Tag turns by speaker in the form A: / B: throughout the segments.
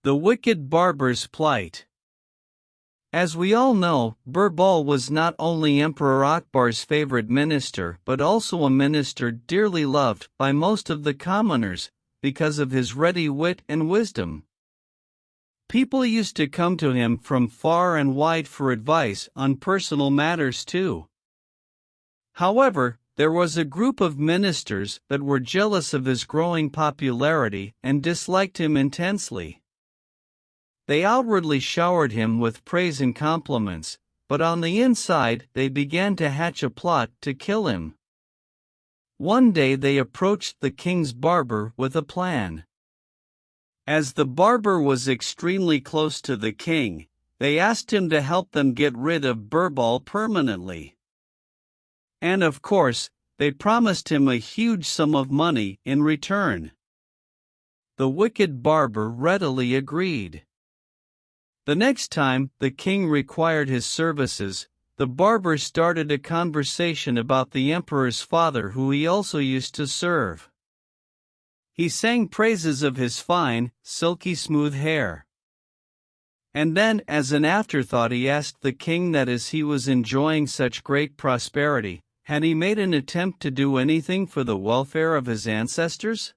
A: The wicked barber's plight. As we all know, Birbal was not only Emperor Akbar's favorite minister but also a minister dearly loved by most of the commoners, because of his ready wit and wisdom. People used to come to him from far and wide for advice on personal matters too. However, there was a group of ministers that were jealous of his growing popularity and disliked him intensely. They outwardly showered him with praise and compliments, but on the inside they began to hatch a plot to kill him. One day they approached the king's barber with a plan. As the barber was extremely close to the king, they asked him to help them get rid of Birbal permanently. And of course, they promised him a huge sum of money in return. The wicked barber readily agreed. The next time the king required his services, the barber started a conversation about the emperor's father, who he also used to serve. He sang praises of his fine, silky smooth hair. And then, as an afterthought, he asked the king that as he was enjoying such great prosperity, had he made an attempt to do anything for the welfare of his ancestors?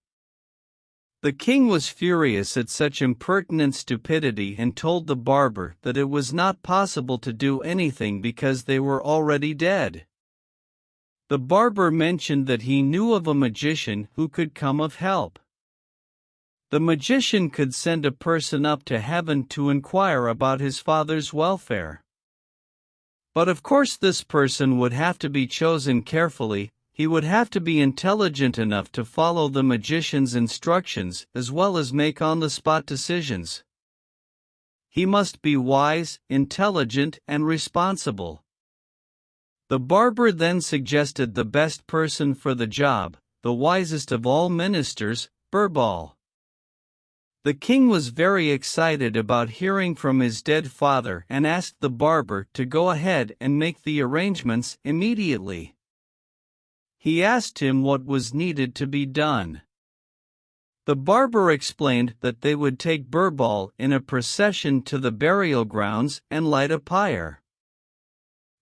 A: The king was furious at such impertinent stupidity and told the barber that it was not possible to do anything because they were already dead. The barber mentioned that he knew of a magician who could come of help. The magician could send a person up to heaven to inquire about his father's welfare. But of course this person would have to be chosen carefully. He would have to be intelligent enough to follow the magician's instructions as well as make on-the-spot decisions. He must be wise, intelligent, and responsible. The barber then suggested the best person for the job, the wisest of all ministers, Birbal. The king was very excited about hearing from his dead father and asked the barber to go ahead and make the arrangements immediately. He asked him what was needed to be done. The barber explained that they would take Birbal in a procession to the burial grounds and light a pyre.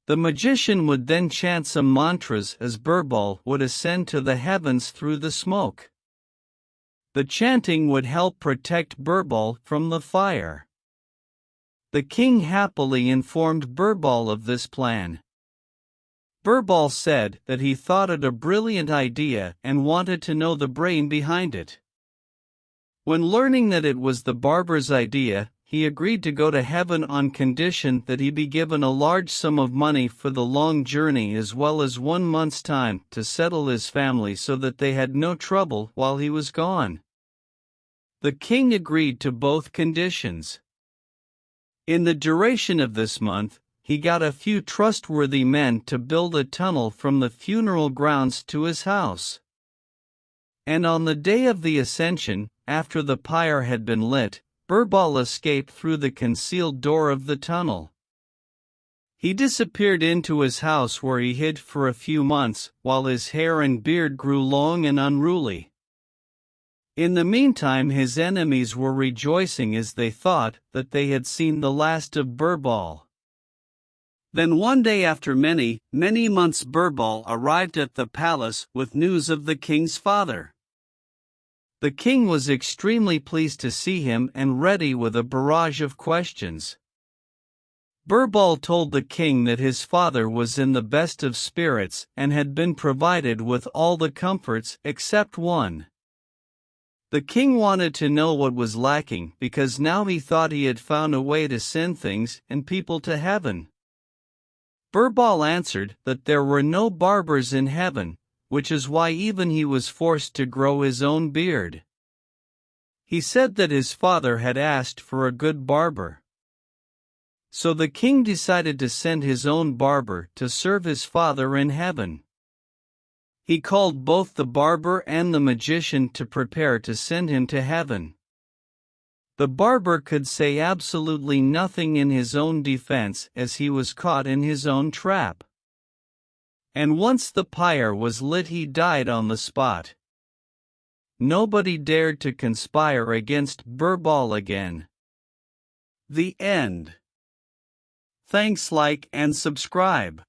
A: The magician would then chant some mantras as Birbal would ascend to the heavens through the smoke. The chanting would help protect Birbal from the fire. The king happily informed Birbal of this plan. Birbal said that he thought it a brilliant idea and wanted to know the brain behind it. When learning that it was the barber's idea, he agreed to go to heaven on condition that he be given a large sum of money for the long journey as well as 1 month's time to settle his family so that they had no trouble while he was gone. The king agreed to both conditions. In the duration of this month, he got a few trustworthy men to build a tunnel from the funeral grounds to his house. And on the day of the ascension, after the pyre had been lit, Birbal escaped through the concealed door of the tunnel. He disappeared into his house where he hid for a few months while his hair and beard grew long and unruly. In the meantime, his enemies were rejoicing as they thought that they had seen the last of Birbal. Then one day after many months, Birbal arrived at the palace with news of the king's father. The king was extremely pleased to see him and ready with a barrage of questions. Birbal told the king that his father was in the best of spirits and had been provided with all the comforts except one. The king wanted to know what was lacking because now he thought he had found a way to send things and people to heaven. Birbal answered that there were no barbers in heaven, which is why even he was forced to grow his own beard. He said that his father had asked for a good barber. So the king decided to send his own barber to serve his father in heaven. He called both the barber and the magician to prepare to send him to heaven. The barber could say absolutely nothing in his own defense as he was caught in his own trap. And once the pyre was lit, he died on the spot. Nobody dared to conspire against Birbal again. The end. Thanks, like and subscribe.